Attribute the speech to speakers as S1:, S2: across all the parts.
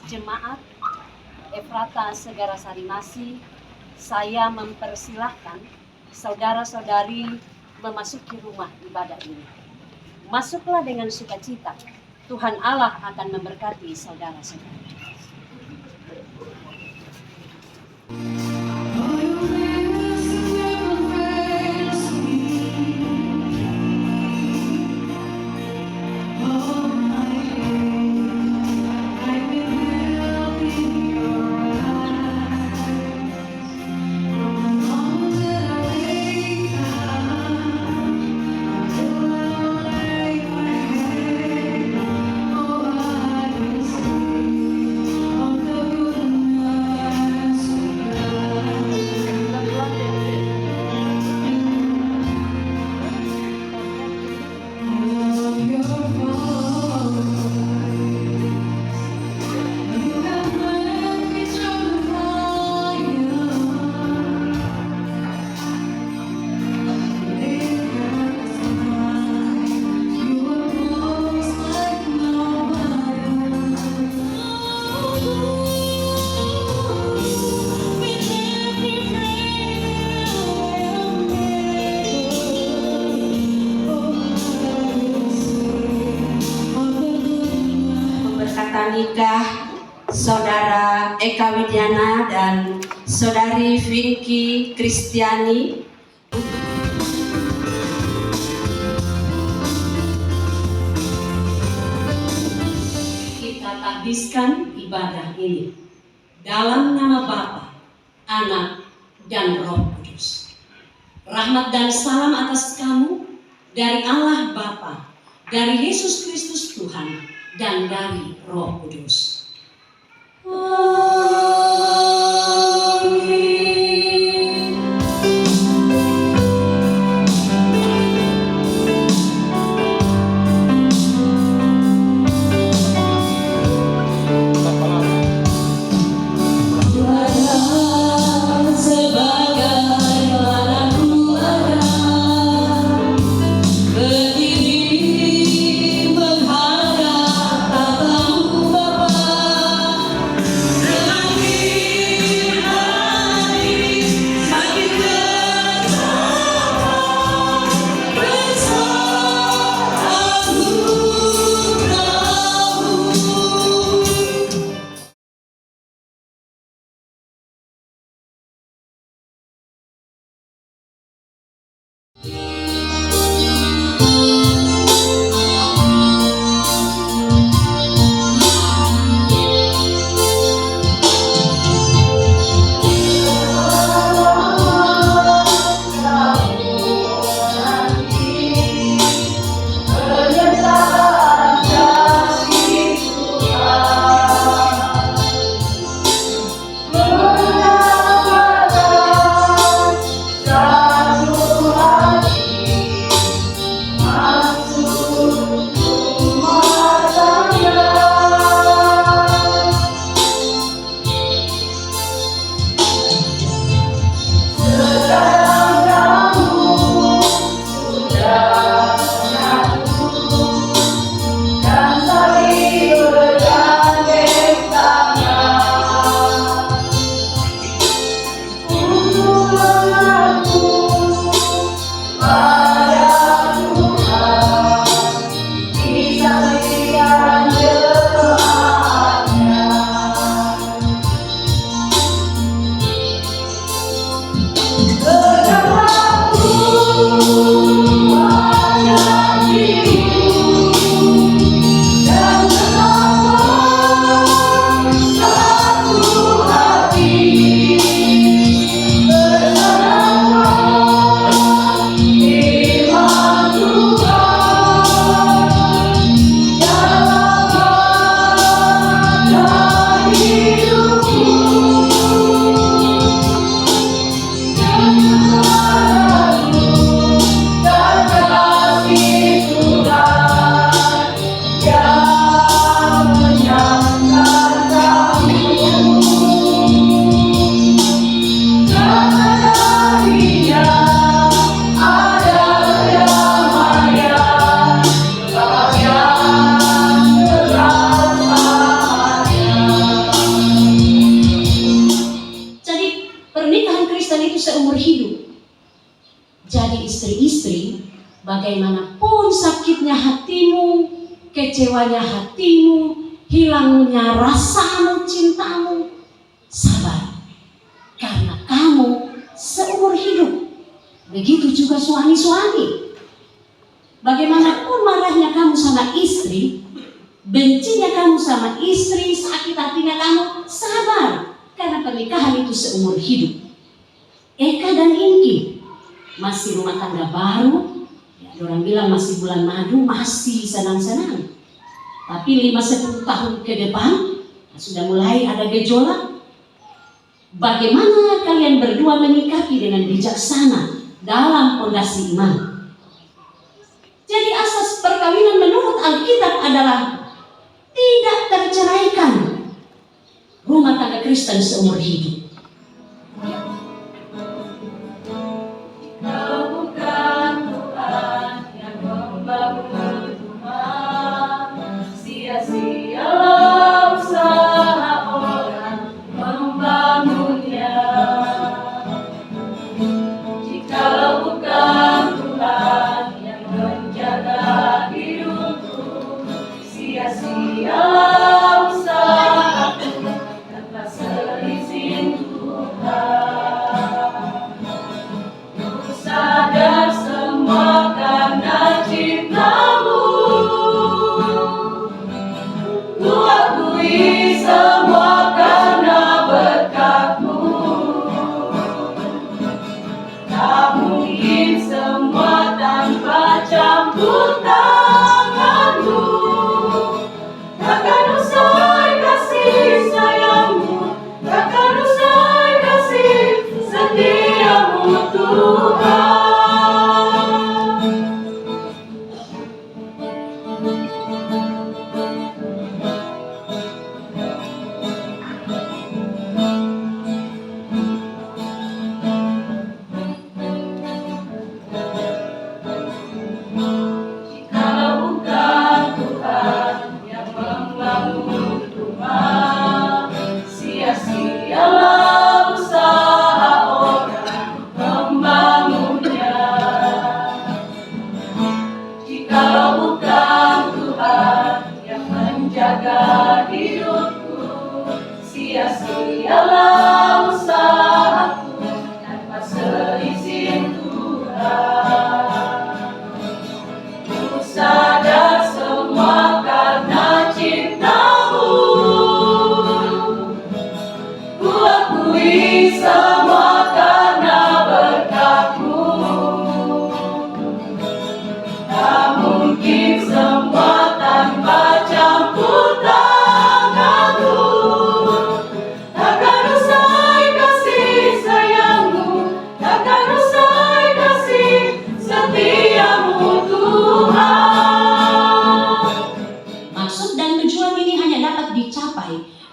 S1: Jemaat Efrata Segara Sarimasi, saya mempersilahkan saudara-saudari memasuki rumah ibadah ini. Masuklah dengan sukacita. Tuhan Allah akan memberkati saudara-saudari.
S2: Nikah Saudara Eka Widiana dan Saudari Vinky Kristiani.
S1: Kita tahbiskan ibadah ini dalam nama Bapa, Anak, dan Roh Kudus. Rahmat dan salam atas kamu dari Allah Bapa, dari Yesus Kristus Tuhan, dan dari Roh Kudus. Amin.
S2: Berdiri menghadap tatamu Bapa.
S1: istri, bagaimanapun sakitnya hatimu, kecewanya hatimu, hilangnya rasamu, cintamu, sabar, karena kamu seumur hidup. Begitu juga suami-suami. Bagaimanapun marahnya kamu sama istri, bencinya kamu sama istri, sakit hatinya kamu, sabar, karena pernikahan itu seumur hidup. Eka dan Inki masih rumah tangga baru, ya, orang bilang masih bulan madu, masih senang-senang. Tapi 5-10 tahun ke depan sudah mulai ada gejolak. Bagaimana kalian berdua menyikapi dengan bijaksana dalam fondasi iman? Jadi asas perkawinan menurut Alkitab adalah tidak terceraikan. Rumah tangga Kristen seumur hidup.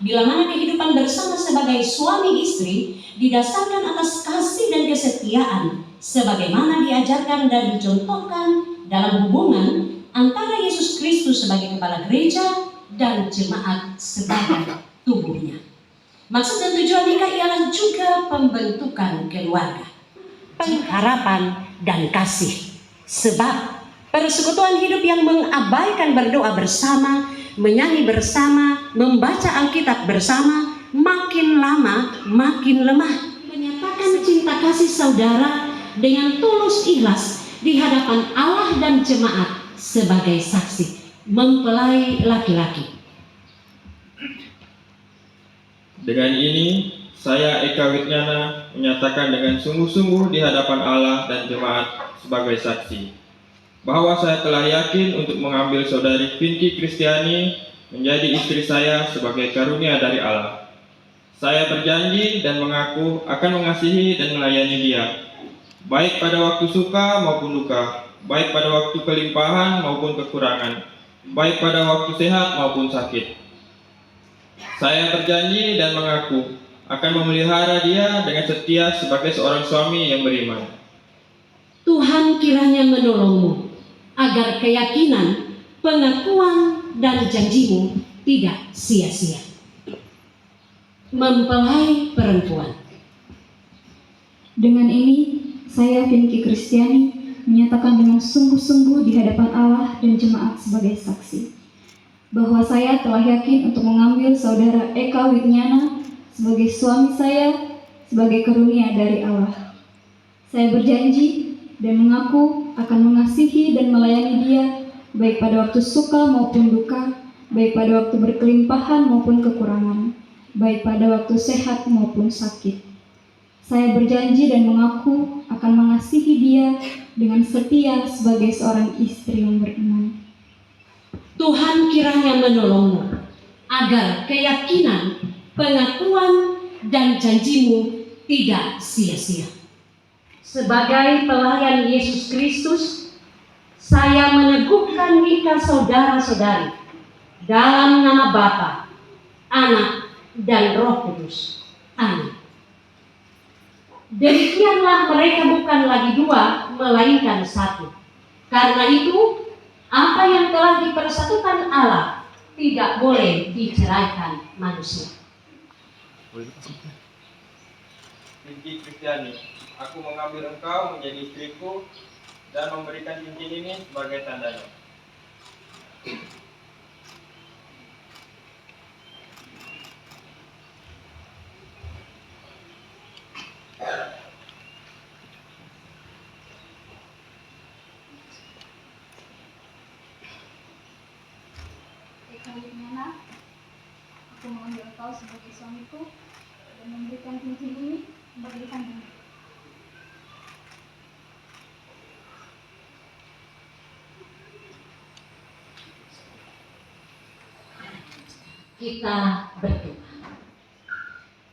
S1: Bila mana kehidupan bersama sebagai suami istri didasarkan atas kasih dan kesetiaan sebagaimana diajarkan dan dicontohkan dalam hubungan antara Yesus Kristus sebagai kepala gereja dan jemaat sebagai tubuhnya. Maksud dan tujuan nikah ialah juga pembentukan keluarga, pengharapan dan kasih. Sebab persekutuan hidup yang mengabaikan berdoa bersama, menyanyi bersama, membaca Alkitab bersama, makin lama makin lemah. Menyatakan cinta kasih saudara dengan tulus ikhlas di hadapan Allah dan jemaat sebagai saksi, mempelai laki-laki.
S3: Dengan ini, saya Eka Widnyana menyatakan dengan sungguh-sungguh di hadapan Allah dan jemaat sebagai saksi bahwa saya telah yakin untuk mengambil saudari Vinky Kristiani menjadi istri saya sebagai karunia dari Allah. Saya berjanji dan mengaku akan mengasihi dan melayani dia, baik pada waktu suka maupun duka, baik pada waktu kelimpahan maupun kekurangan, baik pada waktu sehat maupun sakit. Saya berjanji dan mengaku akan memelihara dia dengan setia sebagai seorang suami yang beriman.
S1: Tuhan kiranya menolongmu agar keyakinan, pengakuan, dan janjimu tidak sia-sia. Mempelai perempuan.
S4: Dengan ini, saya Vinky Kristiani menyatakan sungguh-sungguh di hadapan Allah dan jemaat sebagai saksi bahwa saya telah yakin untuk mengambil saudara Eka Witnyana sebagai suami saya sebagai karunia dari Allah. Saya berjanji dan mengaku akan mengasihi dan melayani dia baik pada waktu suka maupun duka, baik pada waktu berkelimpahan maupun kekurangan, baik pada waktu sehat maupun sakit. Saya berjanji dan mengaku akan mengasihi dia dengan setia sebagai seorang istri yang beriman.
S1: Tuhan kiranya menolongmu agar keyakinan, pengakuan, dan janjimu tidak sia-sia. Sebagai pelayan Yesus Kristus, saya meneguhkan nikah saudara-saudari dalam nama Bapa, Anak, dan Roh Kudus. Amin. Demikianlah mereka bukan lagi dua, melainkan satu. Karena itu, apa yang telah dipersatukan Allah tidak boleh diceraikan manusia.
S3: Finky Kristiani, aku mengambil engkau menjadi istriku dan memberikan cincin ini sebagai tandanya.
S4: Eka Witnyana, aku mengambil engkau sebagai suamiku dan memberikan cincin ini sebagai tandanya.
S1: Kita berdoa.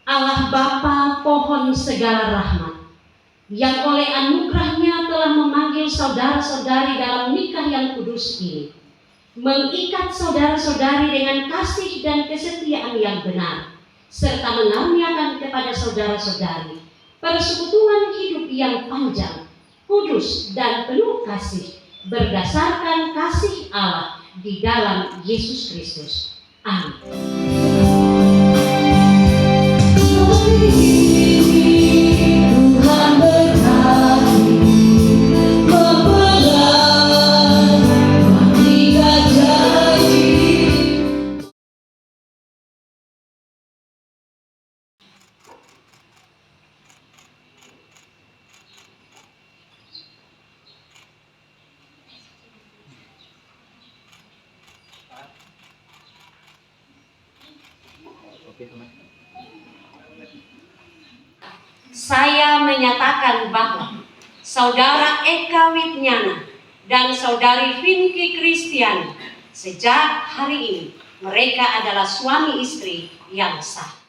S1: Allah Bapa, pohon segala rahmat, yang oleh anugerahnya telah memanggil saudara-saudari dalam nikah yang kudus ini, mengikat saudara-saudari dengan kasih dan kesetiaan yang benar, serta mengaruniakan kepada saudara-saudari persekutuan hidup yang panjang, kudus, dan penuh kasih, berdasarkan kasih Allah di dalam Yesus Kristus. Amin. Tuhan berkati, mempegang, mengikat janji. Saya menyatakan bahwa saudara Eka Witnyana dan saudari Finky Kristiani sejak hari ini mereka adalah suami istri yang sah.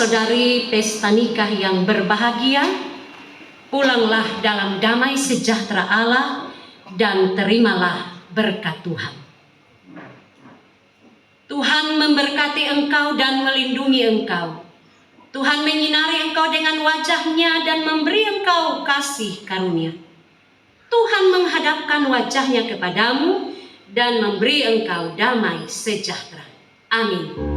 S1: saudara-saudari pesta nikah yang berbahagia, pulanglah dalam damai sejahtera Allah dan terimalah berkat Tuhan. Tuhan memberkati engkau dan melindungi engkau. Tuhan menyinari engkau dengan wajah-Nya dan memberi engkau kasih karunia. Tuhan menghadapkan wajah-Nya kepadamu dan memberi engkau damai sejahtera. Amin.